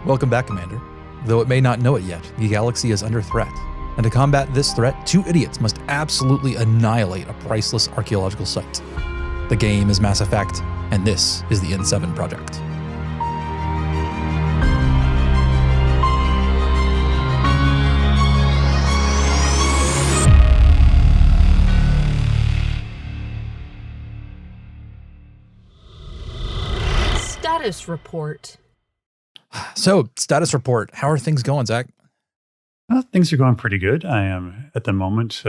Welcome back, Commander. Though it may not know it yet, the galaxy is under threat. And to combat this threat, two idiots must absolutely annihilate a priceless archaeological site. The game is Mass Effect, and this is the N7 project. Status report. So, status report. How are things going, Zach? Things are going pretty good. I am, at the moment,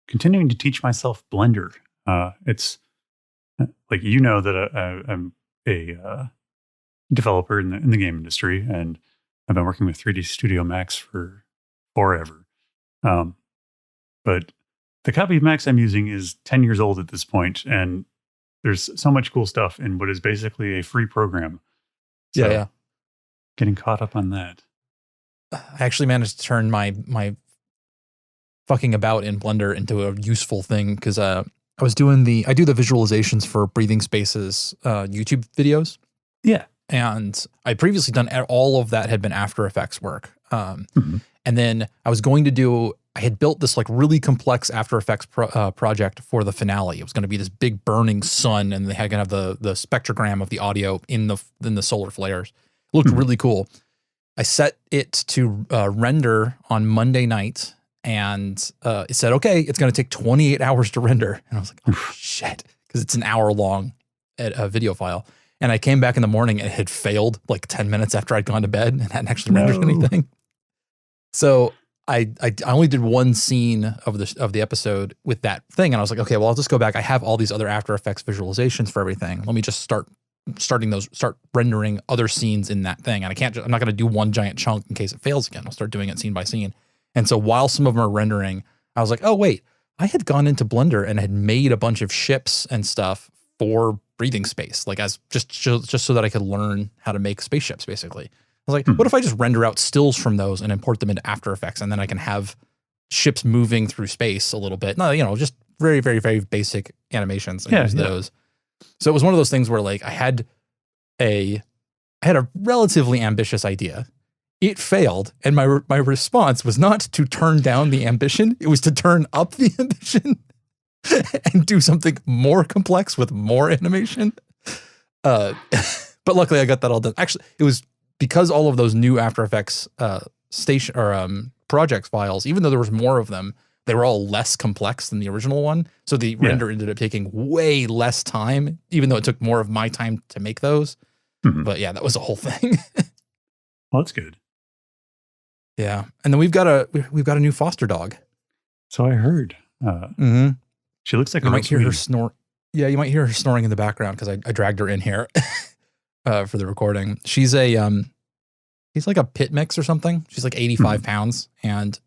continuing to teach myself Blender. It's like, you know, that I'm a developer in the game industry, and I've been working with 3D Studio Max for forever. But the copy of Max I'm using is 10 years old at this point, and there's so much cool stuff in what is basically a free program. So Yeah. getting caught up on that. I actually managed to turn my fucking about in Blender into a useful thing because I do the visualizations for Breathing Space's YouTube videos. Yeah. And I'd previously done all of that had been After Effects work. And then I had built this like really complex After Effects project for the finale. It was going to be this big burning sun, and they had going to have the spectrogram of the audio in the solar flares. It looked really cool. I set it to render on Monday night, and it said, okay, it's going to take 28 hours to render. And I was like, oh, shit, because it's an hour long video file. And I came back in the morning and it had failed like 10 minutes after I'd gone to bed and hadn't actually rendered anything. So I only did one scene of the episode with that thing. And I was like, okay, well, I'll just go back. I have all these other After Effects visualizations for everything. Let me just start rendering other scenes in that thing. And I'm not going to do one giant chunk in case it fails again. I'll start doing it scene by scene. And so while some of them are rendering, I was like, oh wait, I had gone into Blender and had made a bunch of ships and stuff for Breathing Space, like as just so that I could learn how to make spaceships, basically. I was like, what if I just render out stills from those and import them into After Effects, and then I can have ships moving through space a little bit? No, just very, very, very basic animations and use those. So it was one of those things where like I had a relatively ambitious idea. It failed, and my response was not to turn down the ambition; it was to turn up the ambition and do something more complex with more animation. But luckily, I got that all done. Actually, it was because all of those new After Effects projects files, even though there was more of them, they were all less complex than the original one. So the render ended up taking way less time, even though it took more of my time to make those. But yeah, that was a whole thing. Well, that's good. Yeah, and then we've got a new foster dog. So I heard. She looks like you might hear her snore. Yeah, you might hear her snoring in the background because I dragged her in here for the recording. She's he's like a pit mix or something. She's like 85 pounds, and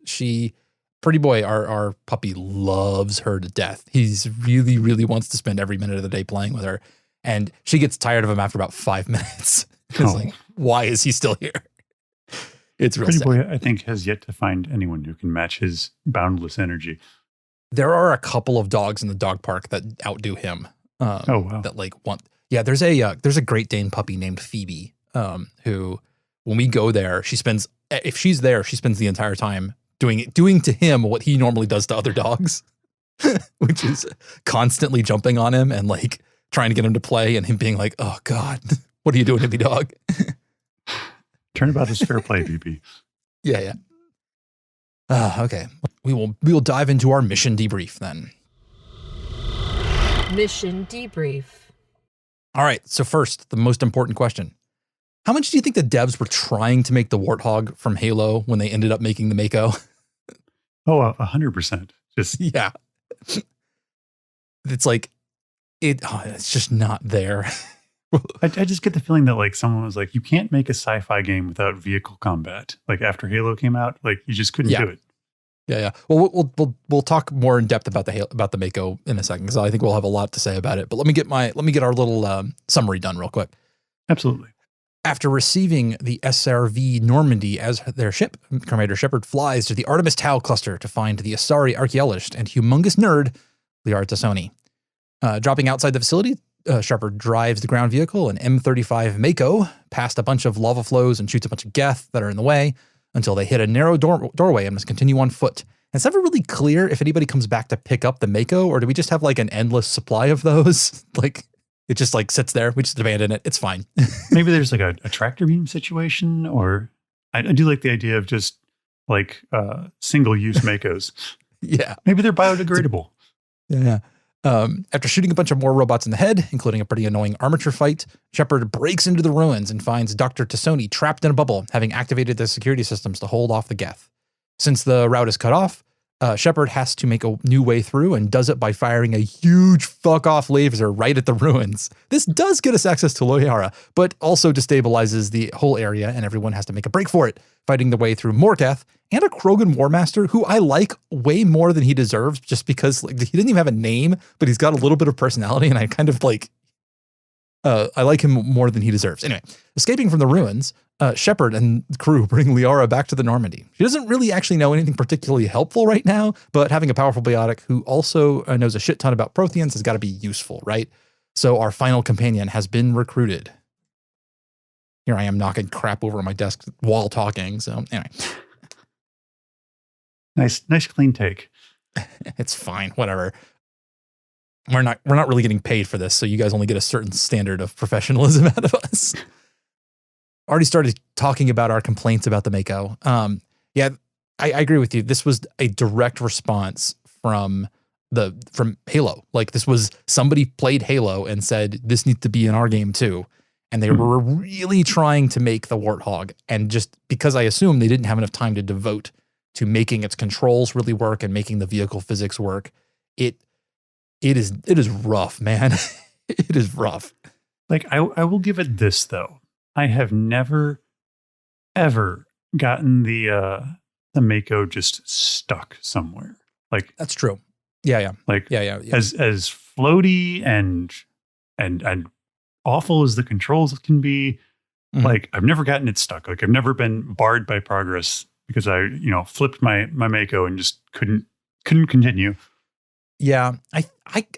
Pretty Boy, our puppy, loves her to death. He's really, really wants to spend every minute of the day playing with her, and she gets tired of him after about 5 minutes. It's like, why is he still here? It's real Pretty sad. Boy, I think, has yet to find anyone who can match his boundless energy. There are a couple of dogs in the dog park that outdo him. Oh, wow. That like want. Yeah, there's a Great Dane puppy named Phoebe, who, when we go there, if she's there, she spends the entire time doing to him what he normally does to other dogs, which is constantly jumping on him and like trying to get him to play, and him being like, "Oh God, what are you doing to me, dog?" Turnabout is fair play, BB. Yeah. Okay. We will dive into our mission debrief then. Mission debrief. All right. So first, the most important question. How much do you think the devs were trying to make the Warthog from Halo when they ended up making the Mako? Oh, 100%. Yeah. It's like, it's just not there. I just get the feeling that like someone was like, you can't make a sci-fi game without vehicle combat. Like after Halo came out, like you just couldn't do it. Yeah. Well, we'll talk more in depth about the Mako in a second, because I think we'll have a lot to say about it. But let me get our little summary done real quick. Absolutely. After receiving the SRV Normandy as their ship, Commander Shepard flies to the Artemis Tau cluster to find the Asari archaeologist and humongous nerd, Liara Tassoni. Dropping outside the facility, Shepard drives the ground vehicle, an M35 Mako, past a bunch of lava flows and shoots a bunch of geth that are in the way until they hit a narrow doorway and must continue on foot. And it's never really clear if anybody comes back to pick up the Mako, or do we just have like an endless supply of those? Like it just like sits there. We just abandon it. It's fine. Maybe there's like a tractor beam situation, or I do like the idea of just like single-use Makos. Yeah. Maybe they're biodegradable. Yeah. After shooting a bunch of more robots in the head, including a pretty annoying armature fight, Shepard breaks into the ruins and finds Dr. Tassoni trapped in a bubble, having activated the security systems to hold off the geth. Since the route is cut off, Shepard has to make a new way through and does it by firing a huge fuck-off laser right at the ruins. This does get us access to Liara, but also destabilizes the whole area, and everyone has to make a break for it, fighting the way through more geth and a Krogan War Master who I like way more than he deserves, just because like he didn't even have a name, but he's got a little bit of personality, and I kind of like, I like him more than he deserves. Anyway, escaping from the ruins, Shepard and the crew bring Liara back to the Normandy. She doesn't really actually know anything particularly helpful right now, but having a powerful biotic who also knows a shit ton about Protheans has got to be useful, right? So our final companion has been recruited. Here I am knocking crap over my desk while talking. So anyway. Nice clean take. It's fine, whatever. We're not really getting paid for this, so you guys only get a certain standard of professionalism out of us. Already started talking about our complaints about the Mako. Yeah, I agree with you. This was a direct response from Halo. Like this was somebody played Halo and said this needs to be in our game too. And they were really trying to make the Warthog, and just because I assume they didn't have enough time to devote to making its controls really work and making the vehicle physics work, it is rough, man. It is rough. Like I will give it this though. I have never ever gotten the Mako just stuck somewhere. Like that's true. Yeah. Like yeah. As floaty and awful as the controls can be, like I've never gotten it stuck. Like I've never been barred by progress because I, flipped my Mako and just couldn't continue. Yeah, I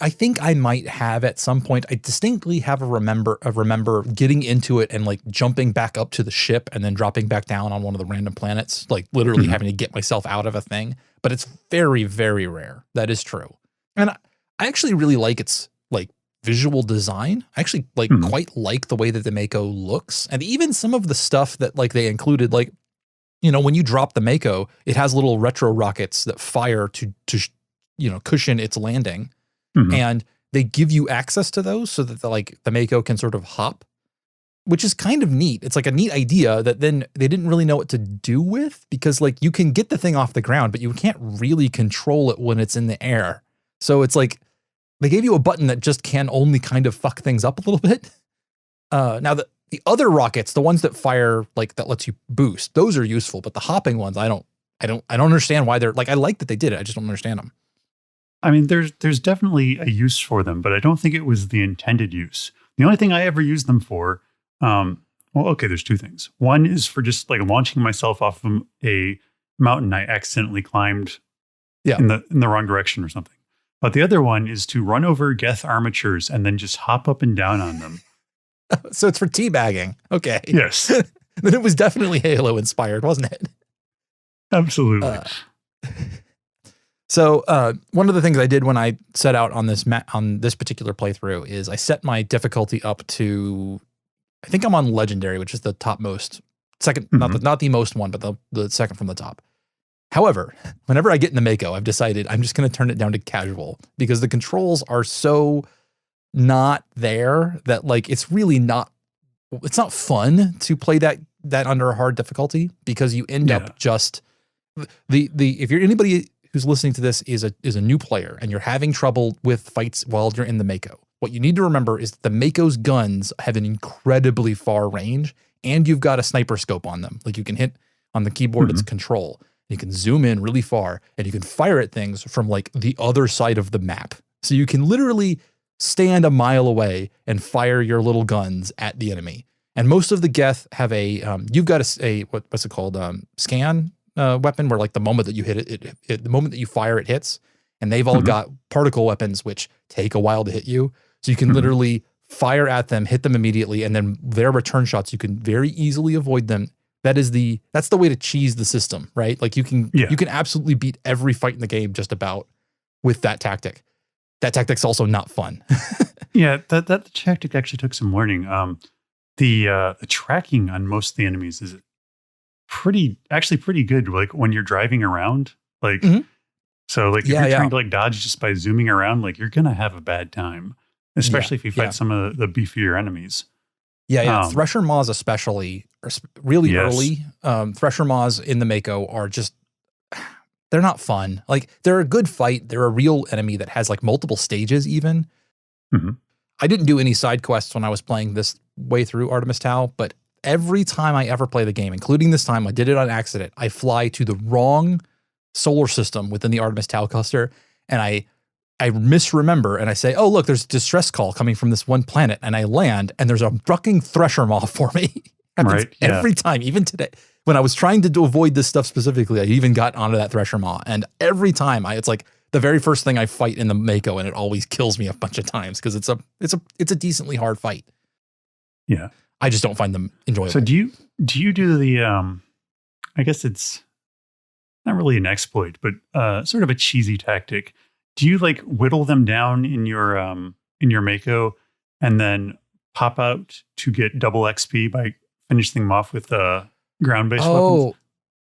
think I might have at some point. I distinctly have remember getting into it and like jumping back up to the ship and then dropping back down on one of the random planets, like literally having to get myself out of a thing. But it's very, very rare. That is true. And I actually really like its like visual design. I actually like quite like the way that the Mako looks, and even some of the stuff that like they included, like, when you drop the Mako, it has little retro rockets that fire to cushion its landing. And they give you access to those so that the Mako can sort of hop, which is kind of neat. It's like a neat idea that then they didn't really know what to do with, because like you can get the thing off the ground, but you can't really control it when it's in the air. So it's like they gave you a button that just can only kind of fuck things up a little bit. Now the other rockets, the ones that fire, like that lets you boost, those are useful, but the hopping ones, I don't understand why they're like, I like that they did it. I just don't understand them. I mean, there's definitely a use for them, but I don't think it was the intended use. The only thing I ever used them for, there's two things. One is for just like launching myself off of a mountain I accidentally climbed in the wrong direction or something. But the other one is to run over geth armatures and then just hop up and down on them. So it's for teabagging. Okay. Yes. Then it was definitely Halo inspired, wasn't it? Absolutely. So one of the things I did when I set out on this particular playthrough is I set my difficulty up to, I think I'm on legendary, which is the topmost, second, not the most one, but the second from the top. However, whenever I get in the Mako, I've decided I'm just going to turn it down to casual, because the controls are so not there that like it's not fun to play that under a hard difficulty, because you end up just if you're anybody who's listening to this is a new player and you're having trouble with fights while you're in the Mako, what you need to remember is that the Mako's guns have an incredibly far range, and you've got a sniper scope on them. Like you can hit on the keyboard, it's control. You can zoom in really far and you can fire at things from like the other side of the map. So you can literally stand a mile away and fire your little guns at the enemy. And most of the geth have you've got what's it called? Scan weapon, where like the moment that you hit it, the moment that you fire, it hits. And they've all got particle weapons, which take a while to hit you. So you can literally fire at them, hit them immediately, and then their return shots, you can very easily avoid them. That's the way to cheese the system, right? Like you can absolutely beat every fight in the game just about with that tactic. That tactic's also not fun. Yeah, that tactic actually took some learning. The tracking on most of the enemies is pretty good. Like when you're driving around, like so, like if you're trying to like dodge just by zooming around, like you're gonna have a bad time, especially if you fight some of the beefier enemies. Yeah. Thresher Moths especially are really early. Thresher Moths in the Mako are just, they're not fun. Like they're a good fight. They're a real enemy that has like multiple stages even. I didn't do any side quests when I was playing this way through Artemis Tau, but every time I ever play the game, including this time, I did it on accident. I fly to the wrong solar system within the Artemis Tau cluster, and I misremember, and I say, oh, look, there's a distress call coming from this one planet, and I land, and there's a fucking Thresher Moth for me. Every time, even today. When I was trying to avoid this stuff specifically, I even got onto that Thresher Moth, and every time it's like the very first thing I fight in the Mako, and it always kills me a bunch of times because it's a decently hard fight. Yeah. I just don't find them enjoyable. So do you do the I guess it's not really an exploit, but sort of a cheesy tactic. Do you like whittle them down in your Mako and then pop out to get double XP by finishing them off with ground-based weapons?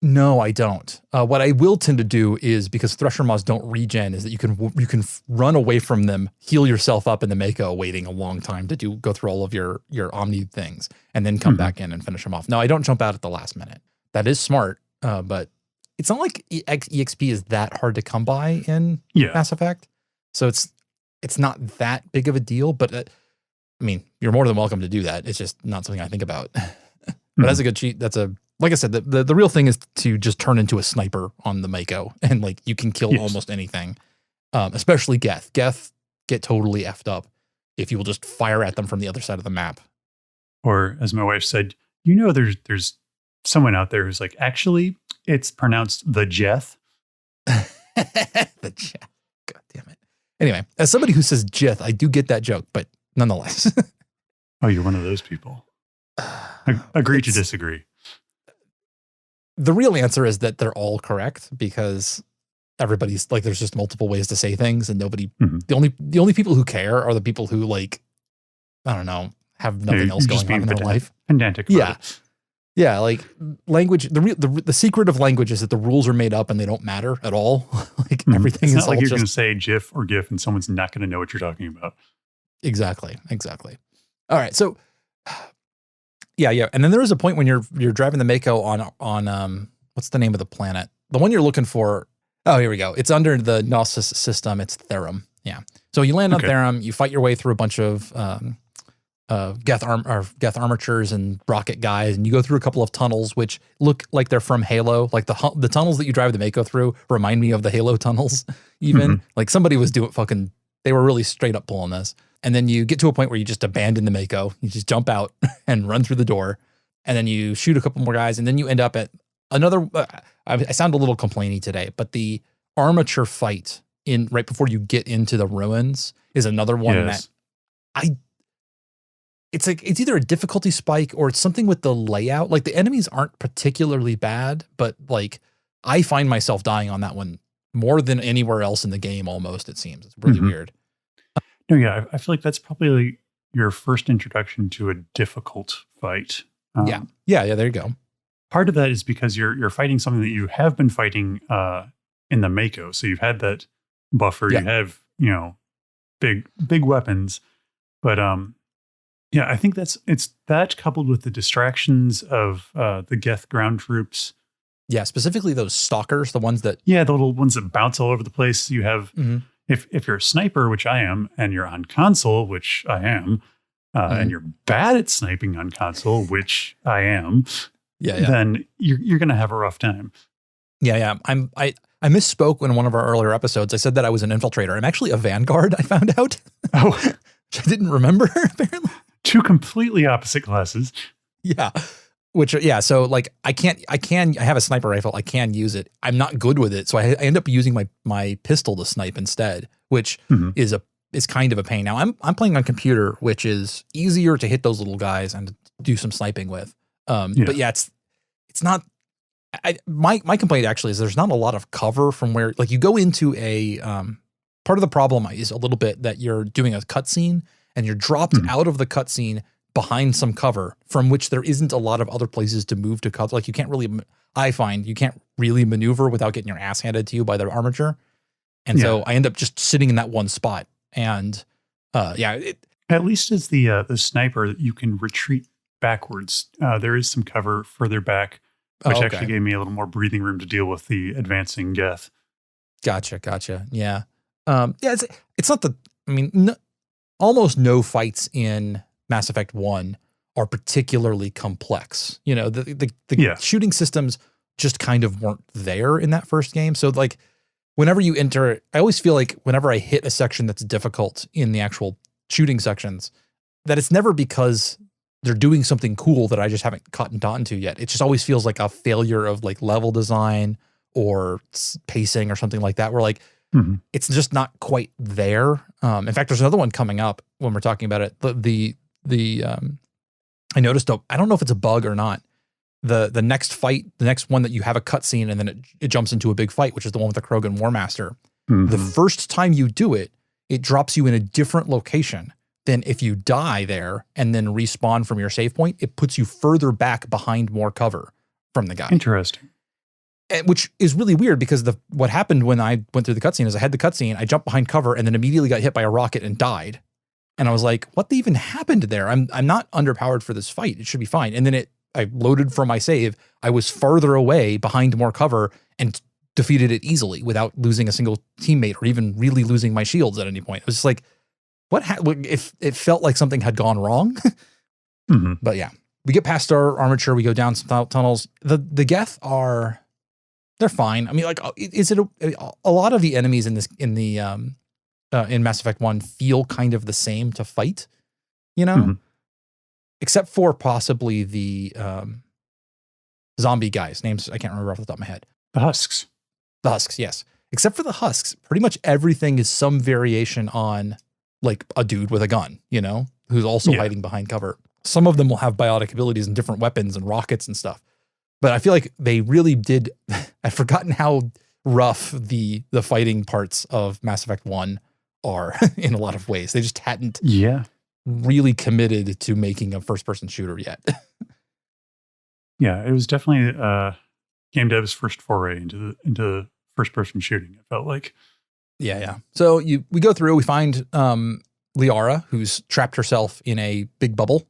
No, I don't. What I will tend to do is, because Thresher Moths don't regen, is that you can run away from them, heal yourself up in the Mako, waiting a long time to go through all of your Omni things, and then come back in and finish them off. No, I don't jump out at the last minute. That is smart, but it's not like EXP is that hard to come by in Mass Effect, so it's not that big of a deal. But I mean, you're more than welcome to do that. It's just not something I think about. But that's a good cheat. Like I said, the real thing is to just turn into a sniper on the Mako, and like you can kill almost anything, especially Geth. Geth get totally effed up if you will just fire at them from the other side of the map. Or as my wife said, there's someone out there who's like, actually, it's pronounced the Jeth. The Jeth. God damn it. Anyway, as somebody who says Jeth, I do get that joke, but nonetheless. Oh, you're one of those people. Agree to disagree. The real answer is that they're all correct, because everybody's like, there's just multiple ways to say things, and nobody, the only people who care are the people who, like, I don't know, have nothing else going on in their life. Pedantic. Yeah. Like language, the secret of language is that the rules are made up and they don't matter at all. Like everything it's is not like all you're going to say GIF or GIF and someone's not going to know what you're talking about. Exactly. All right. So yeah. And then there is a point when you're driving the Mako on what's the name of the planet? The one you're looking for. Oh, here we go. It's under the Gnosis system. It's Therum. Yeah. So you land on Therum, you fight your way through a bunch of Geth armatures and rocket guys, and you go through a couple of tunnels which look like they're from Halo. Like the tunnels that you drive the Mako through remind me of the Halo tunnels. Even like somebody was they were really straight up pulling this. And then you get to a point where you just abandon the Mako. You just jump out and run through the door, and then you shoot a couple more guys, and then you end up at another. I sound a little complainy today, but the armature fight right before you get into the ruins is another one that it's either a difficulty spike or it's something with the layout. Like the enemies aren't particularly bad, but like I find myself dying on that one more than anywhere else in the game. Almost, it seems. It's really weird. No, yeah, I feel like that's probably your first introduction to a difficult fight. Yeah. There you go. Part of that is because you're fighting something that you have been fighting in the Mako, so you've had that buffer. You have big weapons, but I think it's that coupled with the distractions of the Geth ground troops. Yeah, specifically those stalkers, the ones that the little ones that bounce all over the place. You have. If you're a sniper, which I am, and you're on console, which I am, and you're bad at sniping on console, which I am, then you're going to have a rough time. Yeah. I misspoke in one of our earlier episodes. I said that I was an infiltrator. I'm actually a Vanguard, I found out. Oh. Which I didn't remember, apparently. Two completely opposite classes. Yeah. So like I have a sniper rifle. I can use it. I'm not good with it. So I end up using my pistol to snipe instead, which is is kind of a pain. Now I'm playing on computer, which is easier to hit those little guys and to do some sniping with. But yeah, it's not. My complaint actually is there's not a lot of cover from where, like, you go into a part of the problem is a little bit that you're doing a cutscene and you're dropped out of the cutscene behind some cover from which there isn't a lot of other places to move to cover. Like, you can't really, I find you can't really maneuver without getting your ass handed to you by the armature. And so I end up just sitting in that one spot. And at least as the sniper, you can retreat backwards. There is some cover further back, which actually gave me a little more breathing room to deal with the advancing Geth. Gotcha. Yeah. It's not almost no fights in Mass Effect 1 are particularly complex. You know, the shooting systems just kind of weren't there in that first game. So, like, whenever you enter, I always feel like whenever I hit a section that's difficult in the actual shooting sections, that it's never because they're doing something cool that I just haven't caught on to yet. It just always feels like a failure of, like, level design or pacing or something like that, where, like, it's just not quite there. In fact, there's another one coming up when we're talking about it. I noticed, I don't know if it's a bug or not. The next fight, the next one that you have a cutscene and then it jumps into a big fight, which is the one with the Krogan War Master. The first time you do it, it drops you in a different location than if you die there and then respawn from your save point. It puts you further back behind more cover from the guy. Interesting. Which is really weird because what happened when I went through the cutscene is I had the cutscene, I jumped behind cover and then immediately got hit by a rocket and died. And I was like, what even happened there? I'm not underpowered for this fight. It should be fine. And then I loaded from my save. I was farther away behind more cover and defeated it easily without losing a single teammate or even really losing my shields at any point. It was just like, if it felt like something had gone wrong. But yeah, we get past our armature. We go down some tunnels. The Geth they're fine. I mean, like, is it a lot of the enemies in Mass Effect 1 feel kind of the same to fight, you know? Except for possibly the zombie guys. Names I can't remember off the top of my head. The Husks. The Husks, yes. Except for the Husks, pretty much everything is some variation on, like, a dude with a gun, you know, who's also hiding behind cover. Some of them will have biotic abilities and different weapons and rockets and stuff. But I feel like they really did. I've forgotten how rough the fighting parts of Mass Effect 1 are in a lot of ways. They just hadn't really committed to making a first-person shooter yet. Yeah, it was definitely game dev's first foray into first-person shooting, it felt like. Yeah. So we go through, we find Liara, who's trapped herself in a big bubble,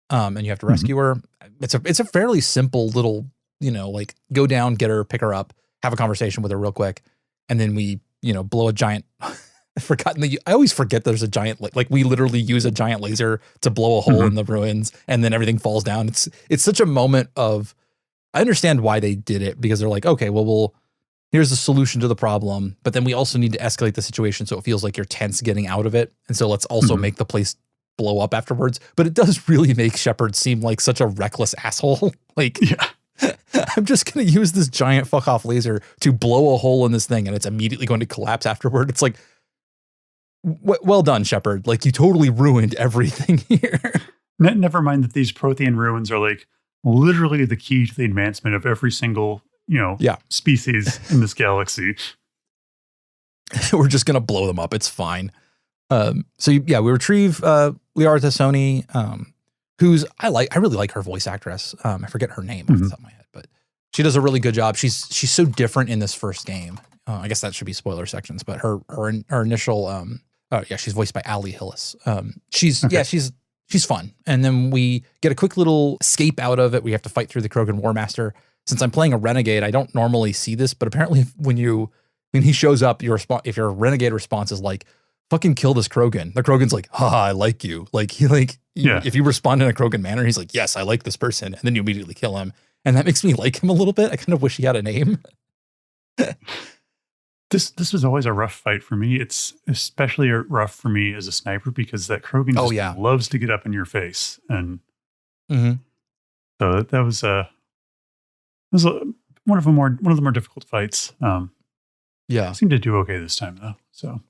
and you have to rescue her. It's a fairly simple little, you know, like, go down, get her, pick her up, have a conversation with her real quick, and then we, you know, blow a giant. I always forget there's a giant, like, we literally use a giant laser to blow a hole in the ruins, and then everything falls down. It's such a moment of, I understand why they did it, because they're like, okay, well, here's the solution to the problem, but then we also need to escalate the situation so it feels like you're tense getting out of it, and so let's also make the place blow up afterwards. But it does really make Shepard seem like such a reckless asshole. Like, I'm just going to use this giant fuck off laser to blow a hole in this thing, and it's immediately going to collapse afterward. It's like, well done, Shepard. Like, you totally ruined everything here. Never mind that these Prothean ruins are, like, literally the key to the advancement of every single, you know, species in this galaxy. We're just going to blow them up. It's fine. We retrieve Liara Tassoni, who's I really like her voice actress. I forget her name off the top of my head, but she does a really good job. She's so different in this first game. I guess that should be spoiler sections, but her initial she's voiced by Ali Hillis. She's fun. And then we get a quick little escape out of it. We have to fight through the Krogan War Master. Since I'm playing a renegade, I don't normally see this, but apparently when he shows up, if your renegade response is like, fucking kill this Krogan. The Krogan's like, I like you. Like, if you respond in a Krogan manner, he's like, yes, I like this person. And then you immediately kill him. And that makes me like him a little bit. I kind of wish he had a name. This was always a rough fight for me. It's especially rough for me as a sniper because that Krogan loves to get up in your face. And so that was one of the more difficult fights. Seemed to do okay this time though. So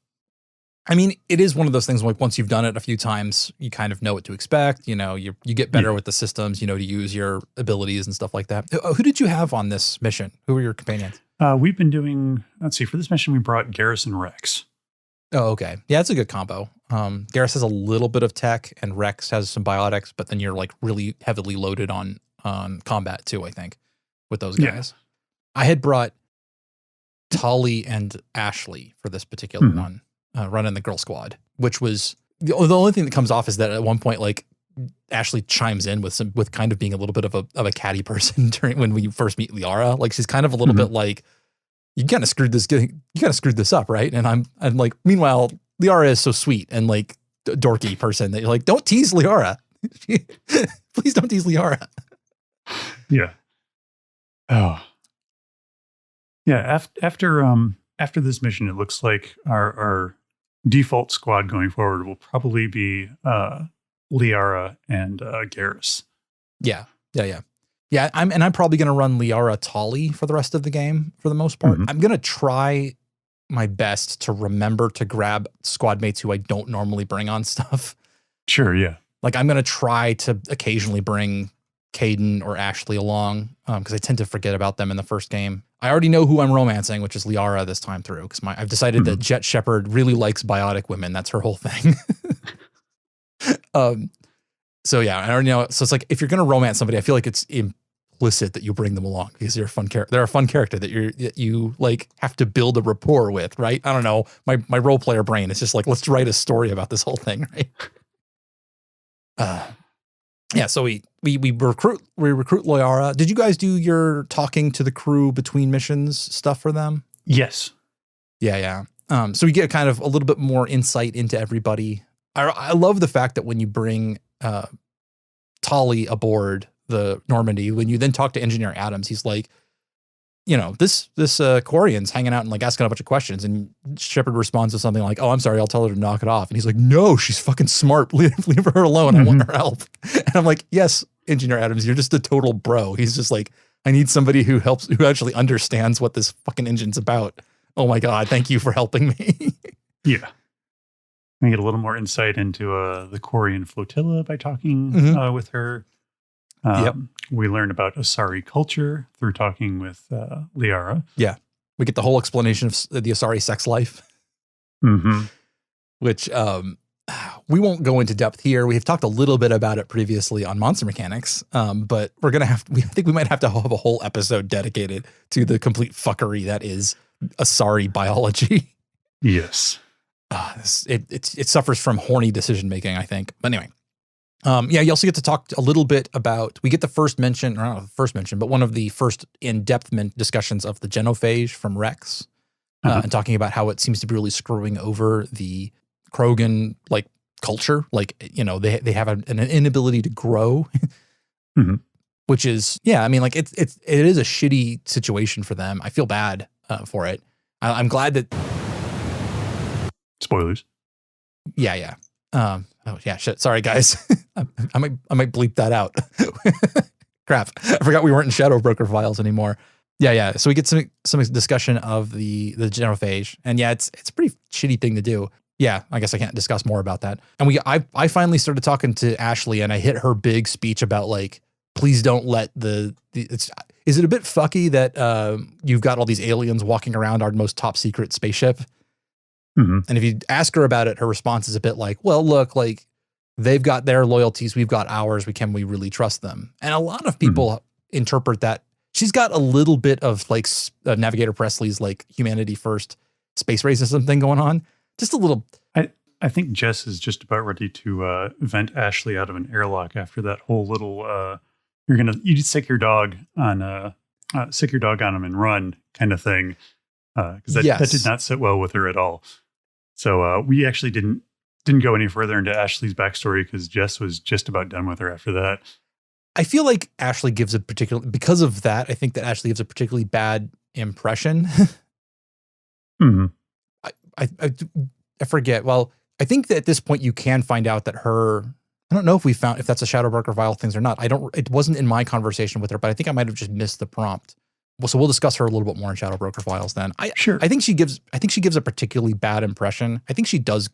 I mean, it is one of those things like once you've done it a few times, you kind of know what to expect. You know, you get better with the systems, you know, to use your abilities and stuff like that. Who did you have on this mission? Who were your companions? We've been doing, let's see, for this mission, we brought Garrison Rex. Oh, okay. Yeah, it's a good combo. Garrus has a little bit of tech and Rex has some biotics, but then you're like really heavily loaded on combat too, I think, with those guys. Yeah. I had brought Tali and Ashley for this particular one, running the girl squad, which was the only thing that comes off is that at one point, like Ashley chimes in with kind of being a little bit of a catty person when we first meet Liara. Like she's kind of a little bit like, you kind of screwed this up, right? And I'm like, meanwhile, Liara is so sweet and like dorky person that you're like, don't tease Liara. Please don't tease Liara. Yeah. Oh. Yeah. After this mission, it looks like our default squad going forward will probably be Liara and Garrus. Yeah. I'm probably going to run Liara Tali for the rest of the game for the most part. I'm going to try my best to remember to grab squad mates who I don't normally bring on stuff. Sure, yeah. Like I'm going to try to occasionally bring Caden or Ashley along because I tend to forget about them in the first game. I already know who I'm romancing, which is Liara this time through because I've decided that Jet Shepherd really likes biotic women. That's her whole thing. So yeah, I already know. So it's like, if you're going to romance somebody, I feel like it's implicit that you bring them along because they're a fun character. They're a fun character that you like have to build a rapport with, right? I don't know. My role player brain is just like, let's write a story about this whole thing, right? Yeah. So we recruit Liara. Did you guys do your talking to the crew between missions stuff for them? Yes. Yeah. So we get kind of a little bit more insight into everybody. I love the fact that when you bring Tali aboard the Normandy, when you then talk to Engineer Adams, he's like, you know, this Quarian's hanging out and like asking a bunch of questions, and Shepard responds to something like, "Oh, I'm sorry, I'll tell her to knock it off." And he's like, "No, she's fucking smart. Leave her alone. I want her help." And I'm like, "Yes, Engineer Adams, you're just a total bro." He's just like, "I need somebody who actually understands what this fucking engine's about." Oh my God, thank you for helping me. Yeah. We get a little more insight into the Quarian flotilla by talking with her. We learn about Asari culture through talking with Liara. Yeah. We get the whole explanation of the Asari sex life. Which we won't go into depth here. We have talked a little bit about it previously on Monster Mechanics, but we're going to I think we might have to have a whole episode dedicated to the complete fuckery that is Asari biology. Yes. It suffers from horny decision making, I think. But anyway, you also get to talk a little bit about. We get the first mention, or not the first mention, but one of the first in-depth discussions of the genophage from Rex, and talking about how it seems to be really screwing over the Krogan like culture. Like, you know, they have an inability to grow, which is I mean, like it is a shitty situation for them. I feel bad for it. I'm glad that. Spoilers. Yeah. Oh yeah, shit. Sorry, guys. I might bleep that out. Crap. I forgot we weren't in Shadow Broker files anymore. Yeah. So we get some discussion of the genophage, and it's a pretty shitty thing to do. Yeah, I guess I can't discuss more about that. And I finally started talking to Ashley, and I hit her big speech about like, please don't let is it a bit fucky that you've got all these aliens walking around our most top secret spaceship? And if you ask her about it, her response is a bit like, well, look, like they've got their loyalties, we've got ours. Can we really trust them? And a lot of people interpret that she's got a little bit of like Navigator Presley's like humanity first space racism thing going on. Just a little. I think Jess is just about ready to vent Ashley out of an airlock after that whole little you just sick your dog on him and run kind of thing. Because that did not sit well with her at all. So we actually didn't go any further into Ashley's backstory because Jess was just about done with her after that. I feel like Ashley gives because of that, I think that Ashley gives a particularly bad impression. I forget. Well, I think that at this point you can find out that I don't know if that's a Shadow Broker Vile things or not. It wasn't in my conversation with her, but I think I might have just missed the prompt. Well, so we'll discuss her a little bit more in Shadow Broker Files then. Sure. I think she gives a particularly bad impression. I think she does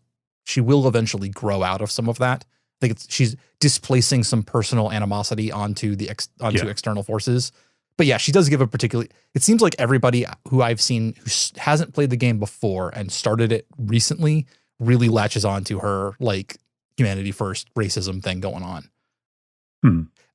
she will eventually grow out of some of that. I think she's displacing some personal animosity onto external forces. But yeah, she does give a particularly, it seems like everybody who I've seen who hasn't played the game before and started it recently really latches on to her like humanity first racism thing going on.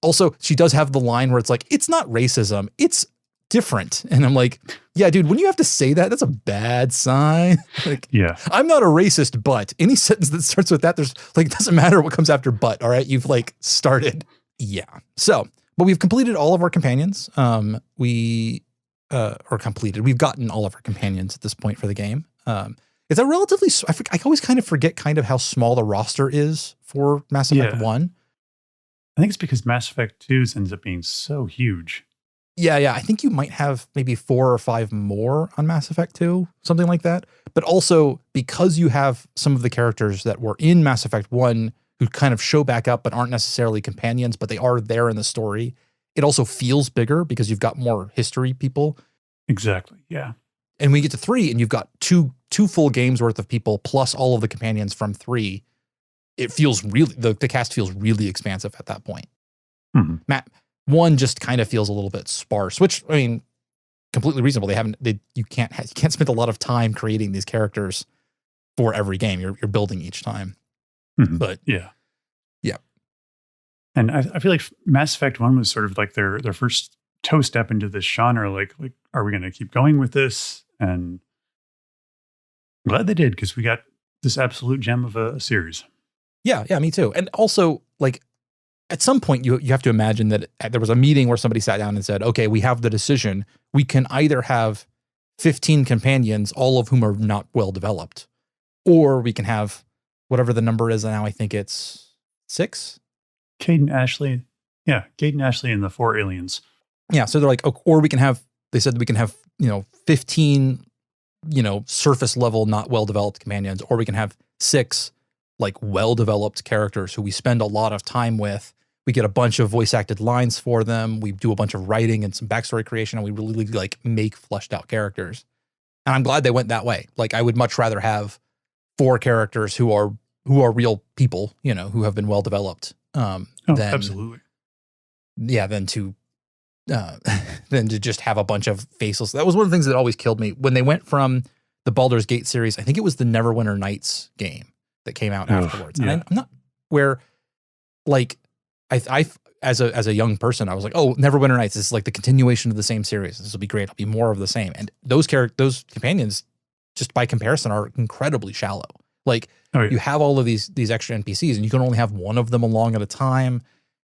Also, she does have the line where it's like, it's not racism, it's different. And I'm like, yeah, dude, when you have to say that, that's a bad sign. Like, Yeah. I'm not a racist, but any sentence that starts with that, there's like, it doesn't matter what comes after but, all right? You've like started. Yeah. So, but we've completed all of our companions. We've gotten all of our companions at this point for the game. It's a relatively, I always kind of forget kind of how small the roster is for Mass Effect 1. I think it's because Mass Effect 2 ends up being so huge. Yeah. I think you might have maybe 4 or 5 more on Mass Effect 2, something like that. But also because you have some of the characters that were in Mass Effect 1 who kind of show back up but aren't necessarily companions, but they are there in the story, it also feels bigger because you've got more history people. Exactly, yeah. And we get to 3 and you've got two full games worth of people plus all of the companions from 3. It feels really, the cast feels really expansive at that point. Matt, 1 just kind of feels a little bit sparse, which, I mean, completely reasonable. You can't spend a lot of time creating these characters for every game. You're building each time. But yeah. Yeah. And I feel like Mass Effect 1 was sort of like their first toe step into this genre. Like, are we going to keep going with this? And I'm glad they did, because we got this absolute gem of a series. Yeah, me too. And also, like, at some point, you have to imagine that there was a meeting where somebody sat down and said, okay, we have the decision. We can either have 15 companions, all of whom are not well developed, or we can have whatever the number is now. I think it's 6. Caden, Ashley. Yeah, Caden, Ashley, and the 4 aliens. Yeah, so they're like, or we can have, they said we can have, 15, surface level, not well-developed companions, or we can have 6 like well-developed characters who we spend a lot of time with. We get a bunch of voice-acted lines for them. We do a bunch of writing and some backstory creation, and we really like make fleshed out characters. And I'm glad they went that way. Like, I would much rather have 4 characters who are real people, who have been well-developed. Absolutely. Yeah, than to just have a bunch of faceless. That was one of the things that always killed me when they went from the Baldur's Gate series. I think it was the Neverwinter Nights game that came out afterwards. Yeah. And I'm not where, like, I as a young person, I was like, oh, Neverwinter Nights is like the continuation of the same series. This will be great. It'll be more of the same. And those companions, just by comparison, are incredibly shallow. Like, you have all of these extra NPCs, and you can only have one of them along at a time,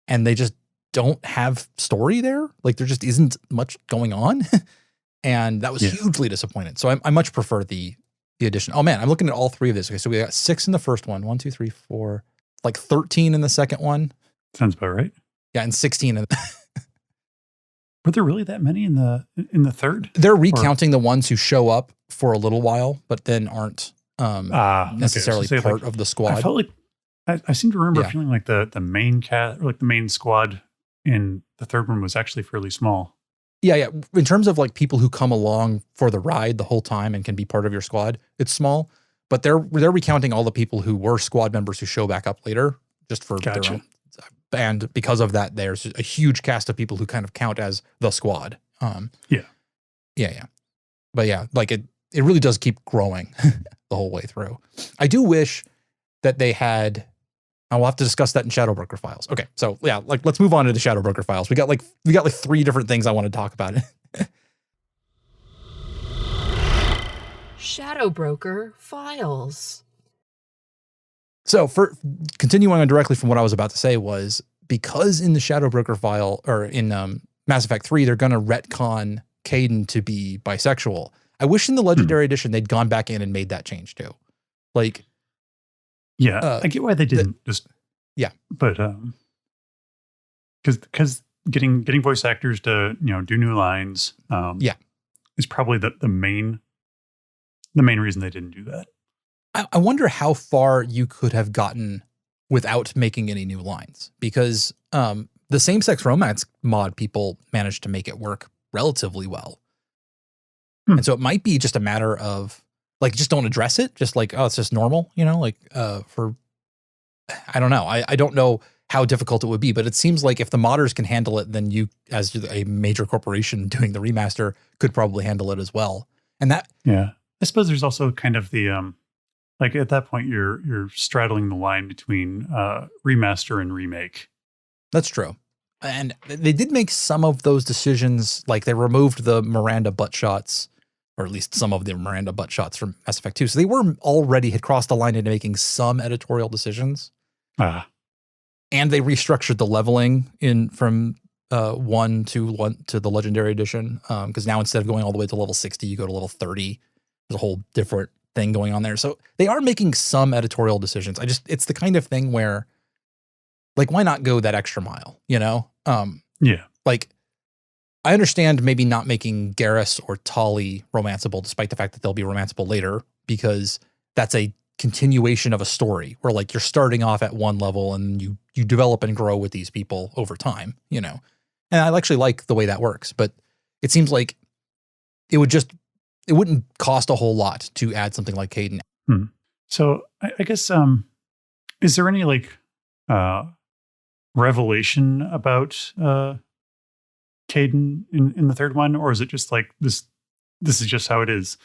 and they just don't have story there. Like, there just isn't much going on. And that was hugely disappointing. So I much prefer the addition. Oh man, I'm looking at all 3 of this. Okay, so we got 6 in the first one, 1, 2, 3, 4, like 13 in the second one. Sounds about right. Yeah, and 16 in Were there really that many in the third? They're recounting the ones who show up for a little while, but then aren't necessarily part of the squad. I felt like I seem to remember feeling like the main cast, or like the main squad in the third one was actually fairly small. Yeah. In terms of like people who come along for the ride the whole time and can be part of your squad, it's small. But they're recounting all the people who were squad members who show back up later, just for their own. And because of that, there's a huge cast of people who kind of count as the squad. Yeah. But yeah, like it really does keep growing the whole way through. I do wish that they had. We'll have to discuss that in Shadowbroker Files. Okay, so yeah, like let's move on to the Shadowbroker Files. We got like 3 different things I want to talk about. Shadowbroker Files. So for continuing on directly from what I was about to say was, because in the Shadowbroker file, or in Mass Effect 3, they're going to retcon Caden to be bisexual. I wish in the Legendary Edition they'd gone back in and made that change too. Like, I get why they didn't but because getting voice actors to do new lines is probably the main reason they didn't do that. I wonder how far you could have gotten without making any new lines, because the same-sex romance mod people managed to make it work relatively well. And so it might be just a matter of like just don't address it. Just like, oh, it's just normal, you know, like for, I don't know. I don't know how difficult it would be, but it seems like if the modders can handle it, then you, as a major corporation doing the remaster, could probably handle it as well. And that, yeah, I suppose there's also kind of the like at that point you're straddling the line between remaster and remake. that's true. And they did make some of those decisions, like they removed the Miranda butt shots, or at least some of the Miranda butt shots from Mass Effect 2. So they were already had crossed the line into making some editorial decisions. And they restructured the leveling in from 1 to the Legendary Edition. Because now instead of going all the way to level 60, you go to level 30. There's a whole different thing going on there. So they are making some editorial decisions. It's the kind of thing where, like, why not go that extra mile, you know? Yeah. Like, I understand maybe not making Garrus or Tali romanceable, despite the fact that they'll be romanceable later, because that's a continuation of a story where, like, you're starting off at one level and you develop and grow with these people over time, you know? And I actually like the way that works, but it seems like it wouldn't cost a whole lot to add something like Caden. So I guess, is there any like revelation about Caden in the third one, or is it just like this is just how it is?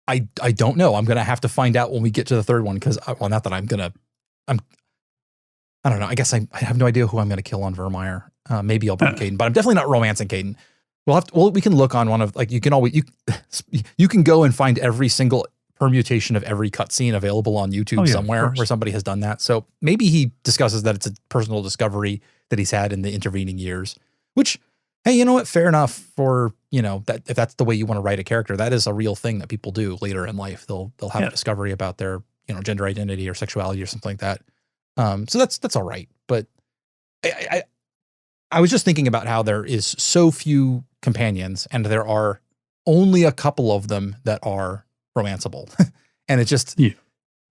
I don't know. I'm going to have to find out when we get to the third one, because, well, not that I don't know. I guess I have no idea who I'm going to kill on Vermeer. Maybe I'll bring Caden, but I'm definitely not romancing Caden. We can look on one of, like, you can go and find every single permutation of every cutscene available on YouTube somewhere where somebody has done that. So maybe he discusses that it's a personal discovery that he's had in the intervening years, which, hey, you know what? Fair enough for, you know, that if that's the way you want to write a character, that is a real thing that people do later in life. They'll have a discovery about their, you know, gender identity or sexuality or something like that. So that's all right. But I was just thinking about how there is so few companions and there are only a couple of them that are romanceable. And it just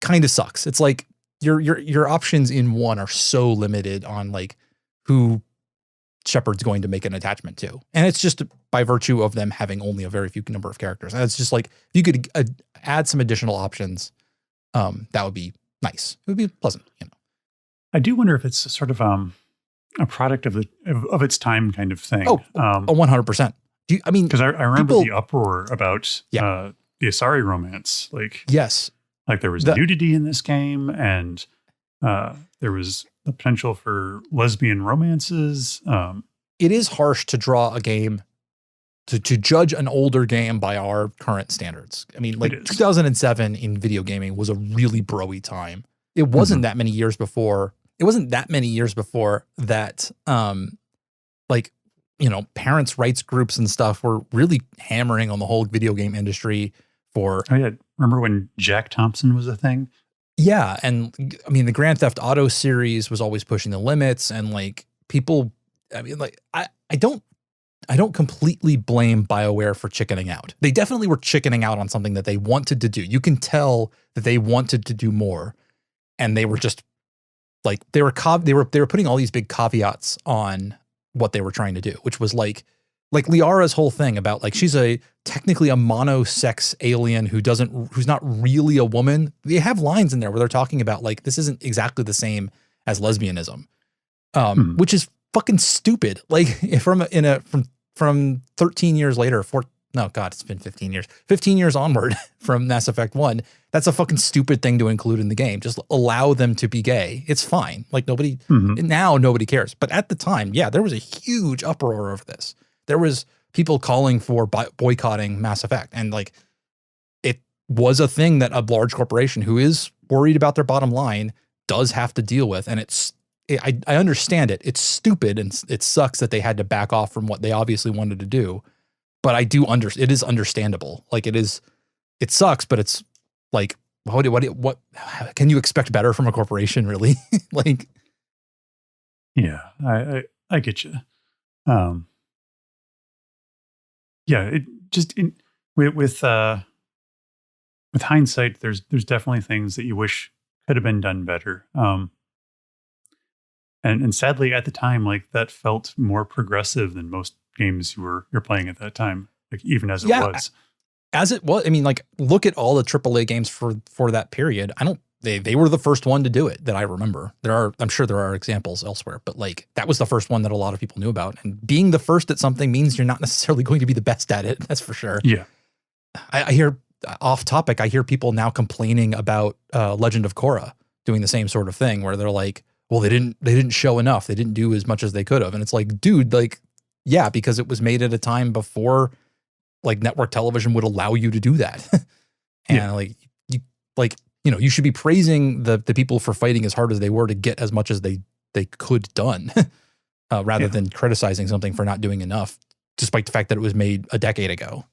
kind of sucks. It's like your options in one are so limited on, like, who Shepard's going to make an attachment to. And it's just by virtue of them having only a very few number of characters. And it's just like, if you could add some additional options, that would be nice. It would be pleasant, you know. I do wonder if it's sort of a product of its time kind of thing. 100%. Because I remember the uproar about the Asari romance. Like, yes, like there was nudity in this game, and there was the potential for lesbian romances. It is harsh to draw a game, to judge an older game by our current standards. I mean, like 2007 in video gaming was a really bro-y time. It wasn't that many years before. It wasn't that many years before that, like, you know, parents' rights groups and stuff were really hammering on the whole video game industry for. Oh yeah, remember when Jack Thompson was a thing? Yeah, and I mean, the Grand Theft Auto series was always pushing the limits, and, like, people. I mean, like, I don't completely blame BioWare for chickening out. They definitely were chickening out on something that they wanted to do. You can tell that they wanted to do more, and they were just like they were putting all these big caveats on what they were trying to do, which was like Liara's whole thing about, like, she's technically a monosex alien who's not really a woman. They have lines in there where they're talking about, like, this isn't exactly the same as lesbianism, which is fucking stupid. Like, from 13 years later, it's been 15 years. 15 years onward from Mass Effect 1, that's a fucking stupid thing to include in the game. Just allow them to be gay. It's fine. Like, now nobody cares. But at the time, there was a huge uproar over this. There was people calling for boycotting Mass Effect. And, like, it was a thing that a large corporation who is worried about their bottom line does have to deal with. And I understand it. It's stupid and it sucks that they had to back off from what they obviously wanted to do. But it is understandable. Like, it sucks, but it's like, what can you expect better from a corporation, really? Like, yeah, I get you. It just with hindsight, there's definitely things that you wish could have been done better. And sadly, at the time, like, that felt more progressive than most games you're playing at that time, like, even as it was. as it was, I mean, like, look at all the AAA games for that period. They were the first one to do it that I remember. I'm sure there are examples elsewhere, but like that was the first one that a lot of people knew about. And being the first at something means you're not necessarily going to be the best at it. That's for sure. Yeah. I hear off topic. I hear people now complaining about Legend of Korra doing the same sort of thing where they're like, well, they didn't show enough. They didn't do as much as they could have. And it's like, dude, like, yeah, because it was made at a time before like network television would allow you to do that. And you should be praising the people for fighting as hard as they were to get as much as they could done, rather than criticizing something for not doing enough, despite the fact that it was made a decade ago.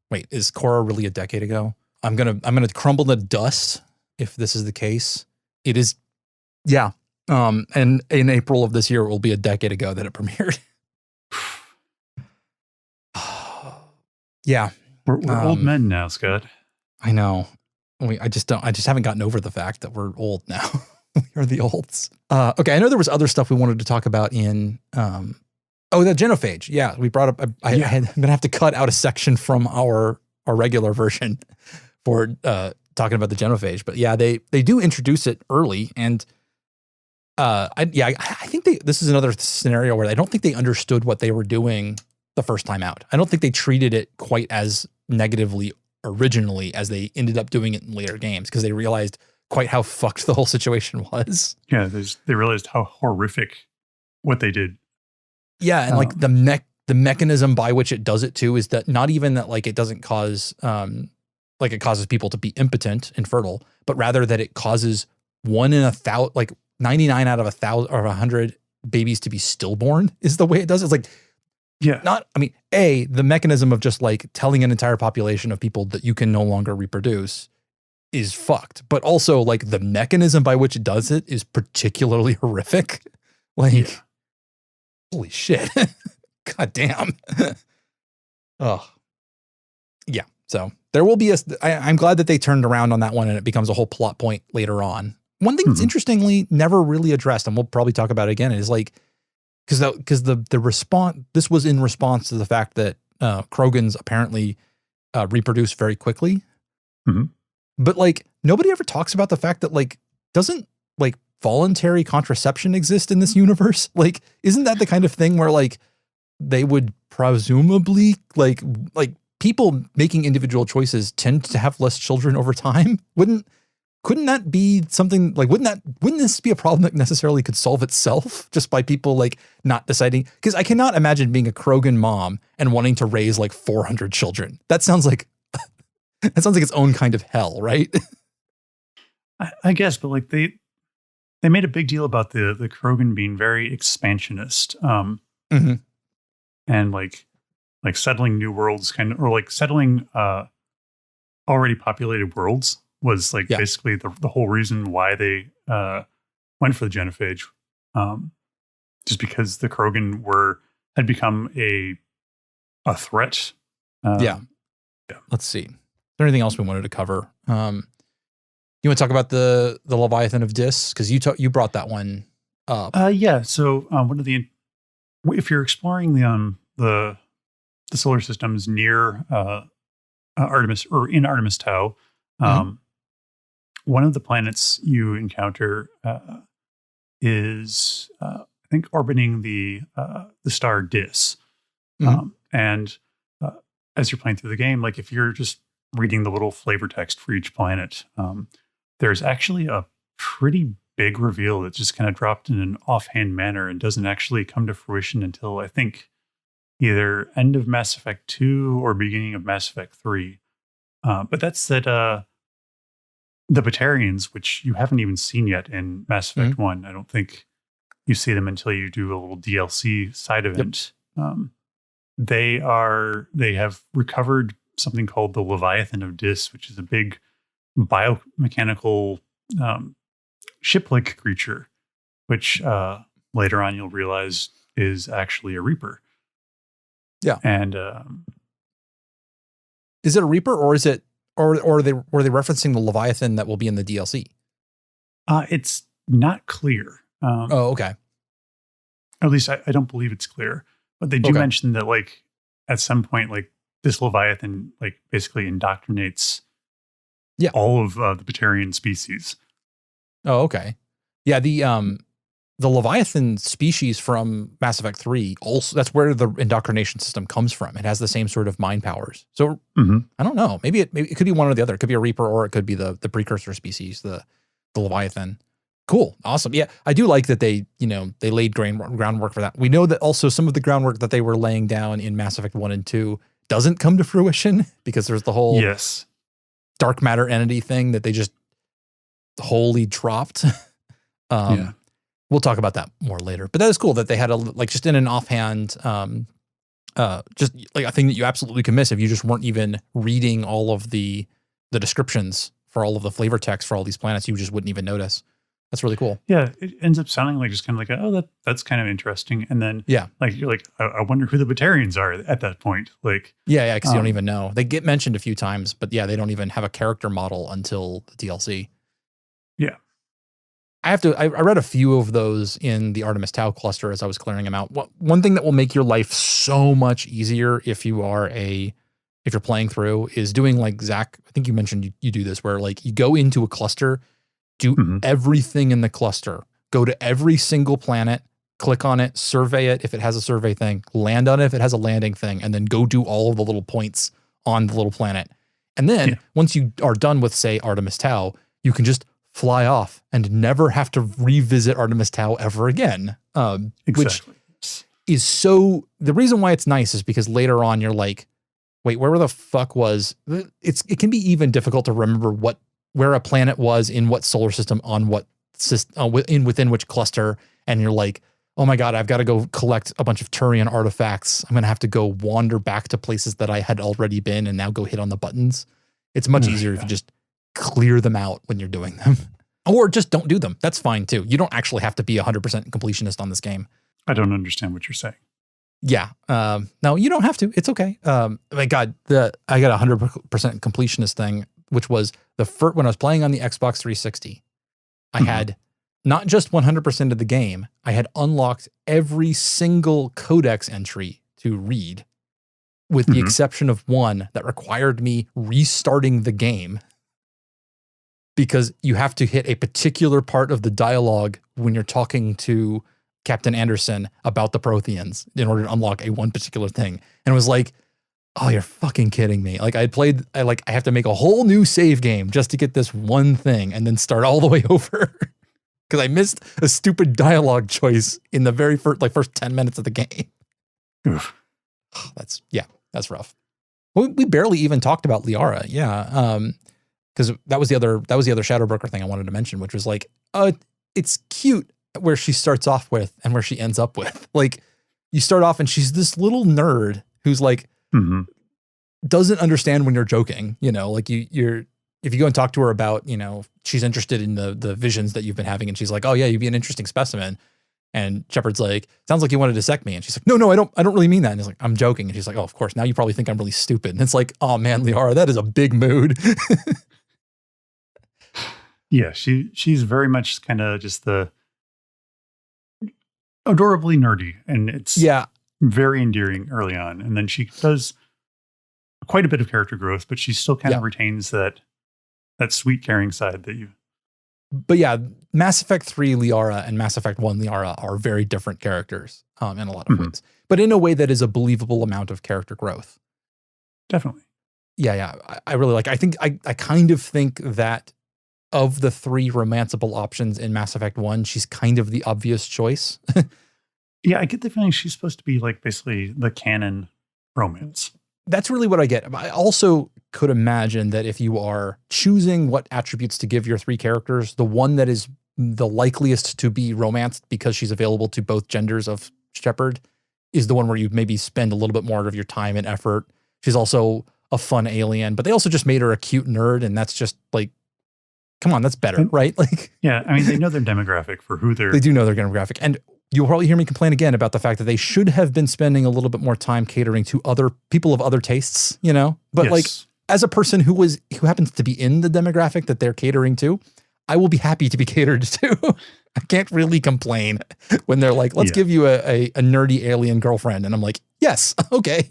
Wait, is Korra really a decade ago? I'm gonna crumble the dust if this is the case. It is, yeah. And in April of this year, it will be a decade ago that it premiered. Yeah, we're old men now, Scott. I know. I just haven't gotten over the fact that we're old now. We are the olds. Okay, I know there was other stuff we wanted to talk about in the genophage. Yeah, we brought up. I'm gonna have to cut out a section from our regular version for talking about the genophage. But yeah, they do introduce it early, and I think this is another scenario where I don't think they understood what they were doing the first time out. I don't think they treated it quite as negatively originally as they ended up doing it in later games, because they realized quite how fucked the whole situation was. Yeah, they realized how horrific what they did. Yeah, and like the mechanism by which it does it too is that not even that like it doesn't cause like it causes people to be impotent, infertile, but rather that it causes 1 in 1,000, like 99 out of 1,000 or 100 babies to be stillborn is the way it does it. It's like, yeah, the mechanism of just like telling an entire population of people that you can no longer reproduce is fucked, but also like the mechanism by which it does it is particularly horrific. Like, holy shit. God damn. Oh, yeah. So there will be I'm glad that they turned around on that one and it becomes a whole plot point later on. One thing that's interestingly never really addressed, and we'll probably talk about it again, is like, because the response, this was in response to the fact that Krogans apparently reproduce very quickly. Mm-hmm. But like nobody ever talks about the fact that like, doesn't like voluntary contraception exist in this universe? Like, isn't that the kind of thing where like they would presumably like people making individual choices tend to have less children over time? Couldn't that be something like, wouldn't this be a problem that necessarily could solve itself just by people like not deciding? Because I cannot imagine being a Krogan mom and wanting to raise like 400 children. That sounds like its own kind of hell, right? I guess, but like they made a big deal about the Krogan being very expansionist, and like settling new worlds, or like settling already populated worlds was like basically the whole reason why they went for the genophage, just because the Krogan had become a threat. Let's see. Is there anything else we wanted to cover? You want to talk about the Leviathan of Discs, because you brought that one up. Yeah. So if you're exploring the solar systems near Artemis, or in Artemis Tau, one of the planets you encounter is, I think, orbiting the star Dis. And as you're playing through the game, like if you're just reading the little flavor text for each planet, there's actually a pretty big reveal that just kind of dropped in an offhand manner and doesn't actually come to fruition until, I think, either end of Mass Effect 2 or beginning of Mass Effect 3. But that's that the Batarians, which you haven't even seen yet in Mass Effect 1. I don't think you see them until you do a little DLC side event. They have recovered something called the Leviathan of Discs, which is a big biomechanical ship-like creature, which later on you'll realize is actually a Reaper. Yeah. And is it a Reaper, or is it, or were they referencing the Leviathan that will be in the DLC? It's not clear. Okay. At least I don't believe it's clear. But they do mention that, like, at some point, like, this Leviathan like basically indoctrinates Yeah. all of the Batarian species. Oh, okay. Yeah, the Leviathan species from Mass Effect 3 also, that's where the indoctrination system comes from. It has the same sort of mind powers. So I don't know. Maybe it could be one or the other. It could be a Reaper, or it could be the precursor species, the Leviathan. Cool. Awesome. Yeah, I do like that they laid groundwork for that. We know that also some of the groundwork that they were laying down in Mass Effect 1 and 2 doesn't come to fruition because there's the whole dark matter entity thing that they just wholly dropped. We'll talk about that more later. But that is cool that they had just in an offhand, just like a thing that you absolutely can miss if you just weren't even reading all of the descriptions for all of the flavor text for all these planets. You just wouldn't even notice. That's really cool. Yeah, it ends up sounding like just kind of like, that's kind of interesting. And then like you're like, I wonder who the Batarians are at that point. Like because you don't even know. They get mentioned a few times, but they don't even have a character model until the DLC. Yeah. I read a few of those in the Artemis Tau cluster as I was clearing them out. One thing that will make your life so much easier if you're playing through is doing like Zach, I think you mentioned you do this, where like you go into a cluster, do everything in the cluster, go to every single planet, click on it, survey it if it has a survey thing, land on it if it has a landing thing, and then go do all of the little points on the little planet. And then once you are done with, say, Artemis Tau, you can just fly off and never have to revisit Artemis Tau ever again. Which is so, the reason why it's nice is because later on you're like, wait, where the fuck was, it can be even difficult to remember where a planet was in what solar system on what system, within which cluster. And you're like, oh my God, I've got to go collect a bunch of Turian artifacts. I'm going to have to go wander back to places that I had already been and now go hit on the buttons. It's much easier if you just clear them out when you're doing them, or just don't do them. That's fine too. You don't actually have to be 100% completionist on this game. I don't understand what you're saying. Yeah. No, you don't have to. It's okay. My God, I got a 100% completionist thing, which was when I was playing on the Xbox 360, I had not just 100% of the game, I had unlocked every single codex entry to read, with the exception of one that required me restarting the game, because you have to hit a particular part of the dialogue when you're talking to Captain Anderson about the Protheans in order to unlock one particular thing. And it was like, oh, you're fucking kidding me. Like I have to make a whole new save game just to get this one thing and then start all the way over because I missed a stupid dialogue choice in the very first 10 minutes of the game. Oof. That's rough. We barely even talked about Liara. Yeah. Because that was the other Shadowbroker thing I wanted to mention, which was like, it's cute where she starts off with and where she ends up with. Like, you start off and she's this little nerd who's like, doesn't understand when you're joking. Like if you go and talk to her about, she's interested in the visions that you've been having, and she's like, oh yeah, you'd be an interesting specimen. And Shepard's like, sounds like you want to dissect me. And she's like, no, I don't really mean that. And he's like, I'm joking. And she's like, oh, of course. Now you probably think I'm really stupid. And it's like, oh man, Liara, that is a big mood. Yeah, she's very much kind of just the adorably nerdy, and it's very endearing early on. And then she does quite a bit of character growth, but she still kind of retains that sweet, caring side that you. But yeah, Mass Effect 3 Liara and Mass Effect 1 Liara are very different characters in a lot of ways, but in a way that is a believable amount of character growth. Definitely. Yeah. I really like, I kind of think that of the three romanceable options in Mass Effect 1, she's kind of the obvious choice. Yeah, I get the feeling she's supposed to be like basically the canon romance. That's really what I get. I also could imagine that if you are choosing what attributes to give your three characters, the one that is the likeliest to be romanced because she's available to both genders of Shepard is the one where you maybe spend a little bit more of your time and effort. She's also a fun alien, but they also just made her a cute nerd, and that's just like, come on, that's better, right? Like, yeah, I mean, they know their demographic for who they're. They do know their demographic, and you'll probably hear me complain again about the fact that they should have been spending a little bit more time catering to other people of other tastes, But like, as a person who happens to be in the demographic that they're catering to, I will be happy to be catered to. I can't really complain when they're like, let's give you a nerdy alien girlfriend, and I'm like, yes, okay.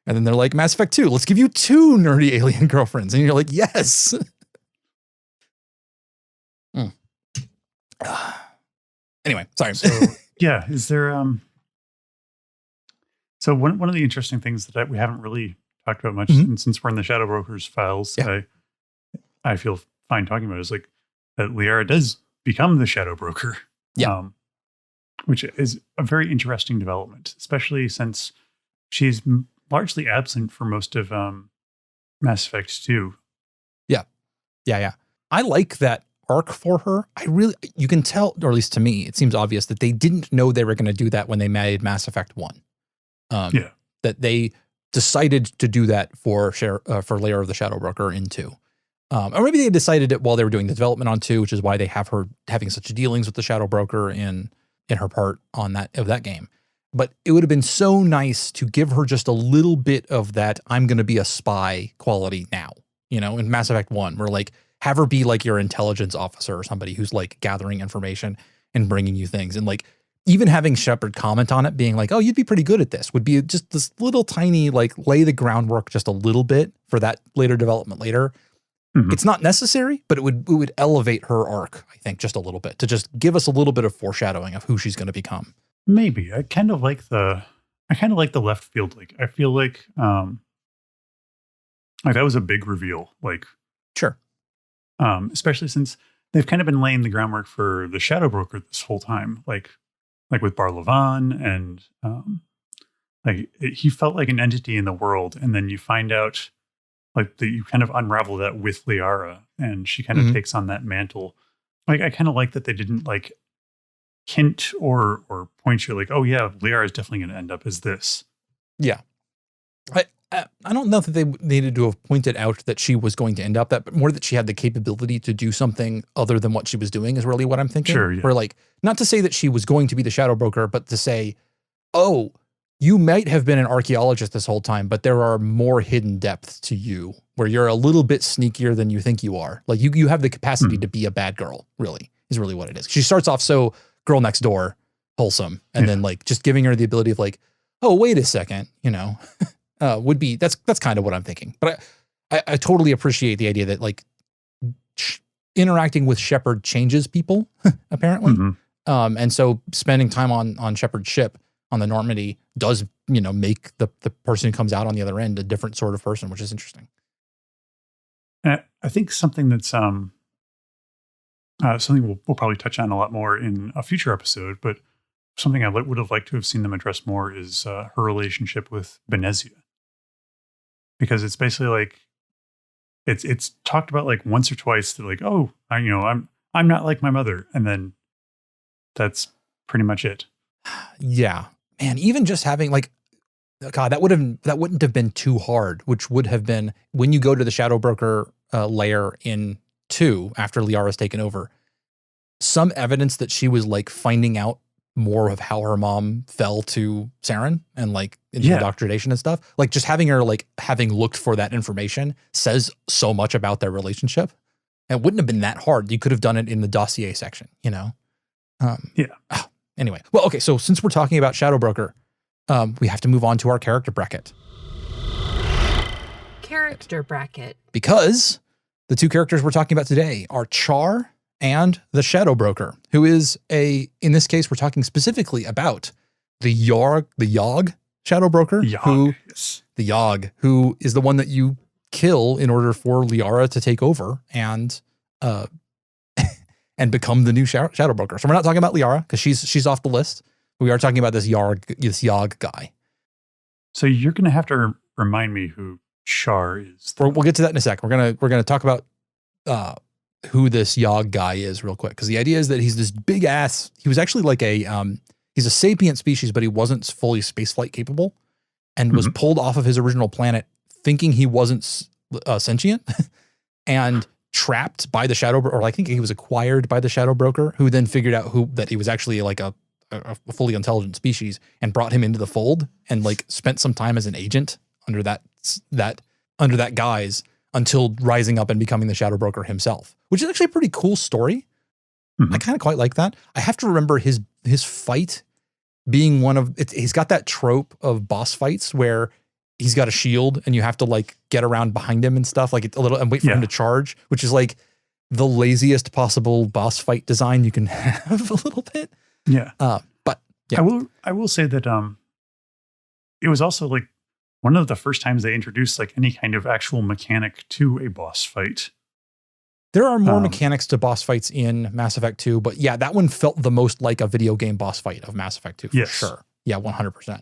And then they're like, Mass Effect 2, let's give you 2 nerdy alien girlfriends. And you're like, yes. Anyway, sorry. So, yeah, is there so one of the interesting things that we haven't really talked about much, and since we're in the Shadow Brokers files, I feel fine talking about it, is like that Liara does become the Shadow Broker. Yeah. Which is a very interesting development, especially since she's largely absent for most of Mass Effect 2. Yeah. I like that arc for her. You can tell, or at least to me, it seems obvious that they didn't know they were going to do that when they made Mass Effect 1. That they decided to do that for Liara the Shadow Broker in 2. Or maybe they decided it while they were doing the development on 2, which is why they have her having such dealings with the Shadow Broker in her part on that game. But it would have been so nice to give her just a little bit of that I'm going to be a spy quality now, in Mass Effect 1, where like have her be like your intelligence officer or somebody who's like gathering information and bringing you things. And like even having Shepard comment on it being like, oh, you'd be pretty good at this, would be just this little tiny, like lay the groundwork just a little bit for that later development later. It's not necessary, but it would elevate her arc, I think, just a little bit to just give us a little bit of foreshadowing of who she's going to become. Maybe I kind of like the left field. Like I feel like that was a big reveal. Like sure, especially since they've kind of been laying the groundwork for the Shadow Broker this whole time. Like with Barlavan, and he felt like an entity in the world, and then you find out. Like you kind of unravel that with Liara, and she kind of takes on that mantle. Like I kind of like that they didn't like hint or point you like, oh yeah, Liara is definitely going to end up as this. Yeah, I don't know that they needed to have pointed out that she was going to end up that, but more that she had the capability to do something other than what she was doing is really what I'm thinking. Sure, yeah. Where like not to say that she was going to be the Shadow Broker, but to say, oh. You might have been an archaeologist this whole time, but there are more hidden depths to you where you're a little bit sneakier than you think you are. Like you have the capacity to be a bad girl, really, is really what it is. She starts off so girl next door, wholesome, and then like just giving her the ability of like, oh, wait a second, would be, that's kind of what I'm thinking. But I totally appreciate the idea that like interacting with Shepard changes people, apparently. And so spending time on Shepard's ship, on the Normandy does, make the person who comes out on the other end a different sort of person, which is interesting. I think something that's something we'll probably touch on a lot more in a future episode, but something I would have liked to have seen them address more is her relationship with Benezia, because it's basically like it's talked about like once or twice that like, oh, I'm not like my mother, and then that's pretty much it. Yeah. Man, even just having like, God, that wouldn't have been too hard, which would have been when you go to the Shadow Broker layer in 2 after Liara's taken over, some evidence that she was like finding out more of how her mom fell to Saren and like indoctrination and stuff. Like just having her like having looked for that information says so much about their relationship. And it wouldn't have been that hard. You could have done it in the dossier section, Anyway, well, okay, so since we're talking about Shadow Broker, we have to move on to our character bracket. Character bracket. Because the 2 characters we're talking about today are Char and the Shadow Broker, who is in this case, we're talking specifically about the Yogg Shadow Broker, who is the one that you kill in order for Liara to take over and become the new Shadow Broker. So we're not talking about Liara because she's off the list. We are talking about this Yogg guy. So you're going to have to remind me who Char is. We'll get to that in a sec. We're gonna talk about who this Yogg guy is real quick, because the idea is that he's this big ass. He was actually like he's a sapient species, but he wasn't fully spaceflight capable, and was pulled off of his original planet thinking he wasn't sentient, and trapped by the Shadow Broker, or I think he was acquired by the Shadow Broker, who then figured out that he was actually like a fully intelligent species and brought him into the fold and like spent some time as an agent under that guise until rising up and becoming the Shadow Broker himself, which is actually a pretty cool story. I kind of quite like that. I have to remember his fight being one of he's got that trope of boss fights where he's got a shield and you have to like get around behind him and stuff, like it's a little, and wait for him to charge, which is like the laziest possible boss fight design you can have a little bit. Yeah. But yeah. I will say that it was also like one of the first times they introduced like any kind of actual mechanic to a boss fight. There are more mechanics to boss fights in Mass Effect 2, but yeah, that one felt the most like a video game boss fight of Mass Effect 2 for sure. Yeah, 100%.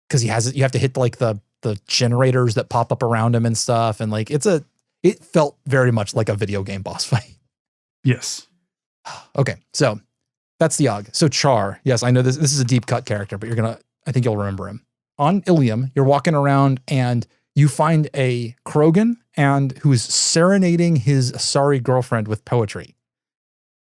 Because you have to hit like the generators that pop up around him and stuff, and like it felt very much like a video game boss fight. Yes. Okay, so that's the Og. So Char, yes, I know this is a deep cut character, but I think you'll remember him. On Ilium, you're walking around and you find a Krogan who is serenading his Asari girlfriend with poetry.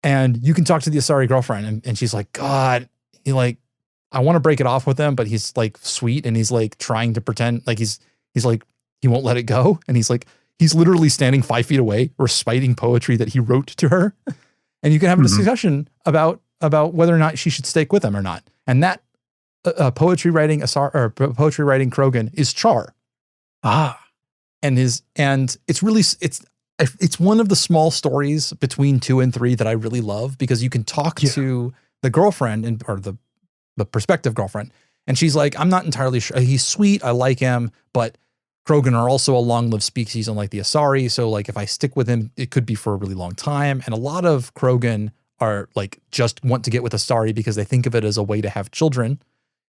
And you can talk to the Asari girlfriend and she's like, God, I want to break it off with him, but he's like sweet and he's like trying to pretend like he's like, he won't let it go. And he's literally standing 5 feet away reciting poetry that he wrote to her. And you can have a discussion about whether or not she should stick with him or not. And that poetry writing Krogan is Char. And it's one of the small stories between 2 and 3 that I really love, because you can talk to the girlfriend or the prospective girlfriend, and she's like, I'm not entirely sure. He's sweet, I like him, but Krogan are also a long-lived species unlike the Asari, so like if I stick with him, it could be for a really long time. And a lot of Krogan are like just want to get with Asari because they think of it as a way to have children,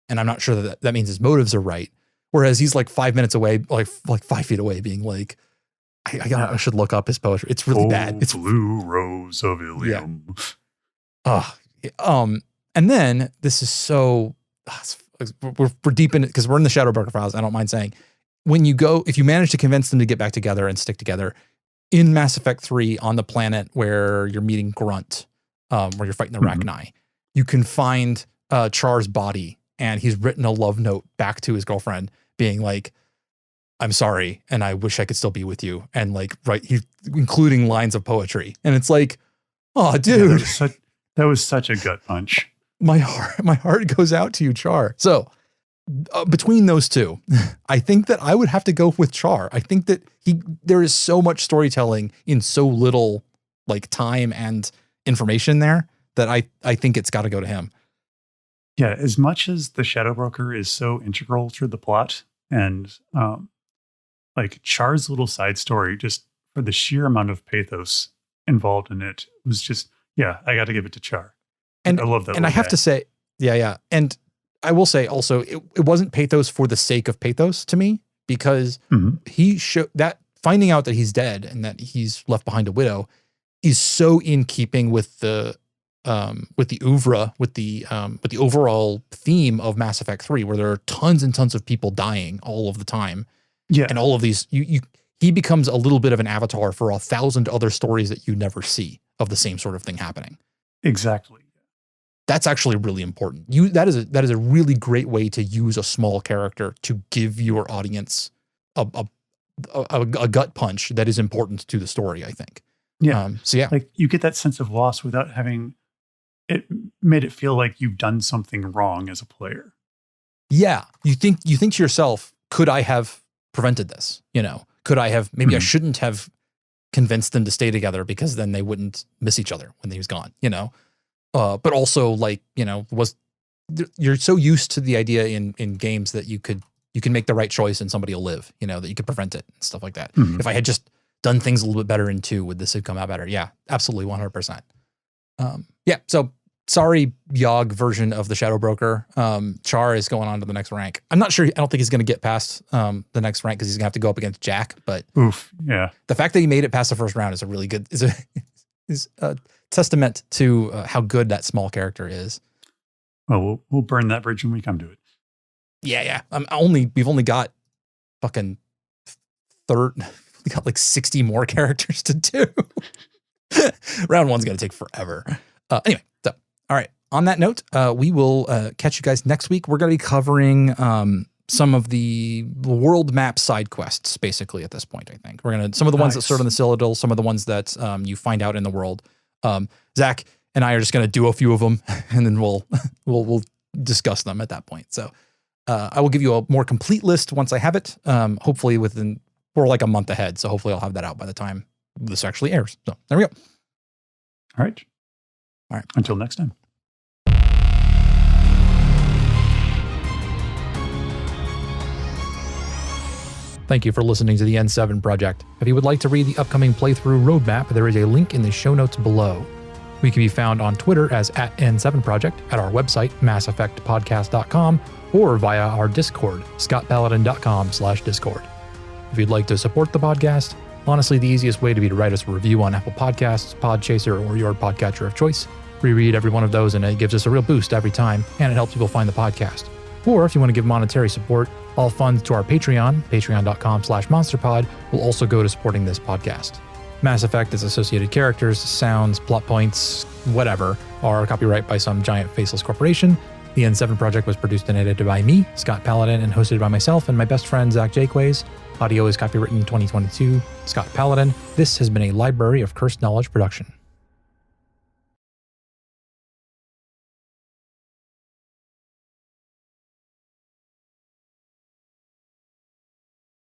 and I'm not sure that means his motives are right. Whereas he's like 5 minutes away, like 5 feet away, being like, I should look up his poetry. It's really bad. It's Blue Rose of Ilium. And then this is so we're deep in it because we're in the Shadowbroker files. I don't mind saying, if you manage to convince them to get back together and stick together in Mass Effect 3 on the planet where you're meeting Grunt, where you're fighting the Rachni, you can find Char's body, and he's written a love note back to his girlfriend being like, I'm sorry, and I wish I could still be with you. And like, including lines of poetry. And it's like, oh, dude. Yeah, that was such a gut punch. My heart goes out to you, Char. So between those two, I think that I would have to go with Char. I think that there is so much storytelling in so little like time and information there that I think it's got to go to him. Yeah, as much as the Shadowbroker is so integral to the plot, and like Char's little side story, just for the sheer amount of pathos involved in it, was just, I got to give it to Char. And I love that. And I have to say, and I will say also, it wasn't pathos for the sake of pathos to me, because he showed that finding out that he's dead and that he's left behind a widow is so in keeping with the oeuvre, with the overall theme of Mass Effect 3, where there are tons and tons of people dying all of the time. Yeah. And all of these, he becomes a little bit of an avatar for 1,000 other stories that you never see of the same sort of thing happening. Exactly. That's actually really important. That is a really great way to use a small character to give your audience a gut punch that is important to the story, I think. Yeah. Like you get that sense of loss without having it made it feel like you've done something wrong as a player. Yeah. You think to yourself, could I have prevented this? Could I have, maybe I shouldn't have convinced them to stay together, because then they wouldn't miss each other when he was gone, but also like, you're so used to the idea in games that you can make the right choice and somebody will live, that you could prevent it and stuff like that. If I had just done things a little bit better in 2, would this have come out better? Yeah, absolutely. 100%. So sorry, Yogg version of the Shadowbroker. Char is going on to the next rank. I'm not sure. I don't think he's going to get past the next rank, because he's going to have to go up against Jack. But the fact that he made it past the first round is is a testament to how good that small character is. Well, we'll burn that bridge when we come to it. Yeah. We've only got fucking we got like 60 more characters to do. Round 1's going to take forever. Anyway, so, all right. On that note, we will catch you guys next week. We're going to be covering some of the world map side quests, basically, at this point, I think. We're going to, some of the ones that start on the Citadel, some of the ones that you find out in the world. Zach and I are just going to do a few of them, and then we'll discuss them at that point. So I will give you a more complete list once I have it, hopefully for like a month ahead. So hopefully I'll have that out by the time this actually airs. So there we go. All right. Until next time. Thank you for listening to the N7 Project. If you would like to read the upcoming playthrough roadmap, there is a link in the show notes below. We can be found on Twitter as @N7Project, at our website, masseffectpodcast.com, or via our Discord, scottpaladin.com/discord. If you'd like to support the podcast, honestly, the easiest way to be to write us a review on Apple Podcasts, Podchaser, or your podcatcher of choice. We read every one of those, and it gives us a real boost every time, and it helps people find the podcast. Or if you want to give monetary support, all funds to our Patreon, patreon.com/monsterpod, will also go to supporting this podcast. Mass Effect, its associated characters, sounds, plot points, whatever, are copyright by some giant faceless corporation. The N7 Project was produced and edited by me, Scott Paladin, and hosted by myself and my best friend, Zach Jakeways. Audio is copywritten 2022, Scott Paladin. This has been a Library of Cursed Knowledge production.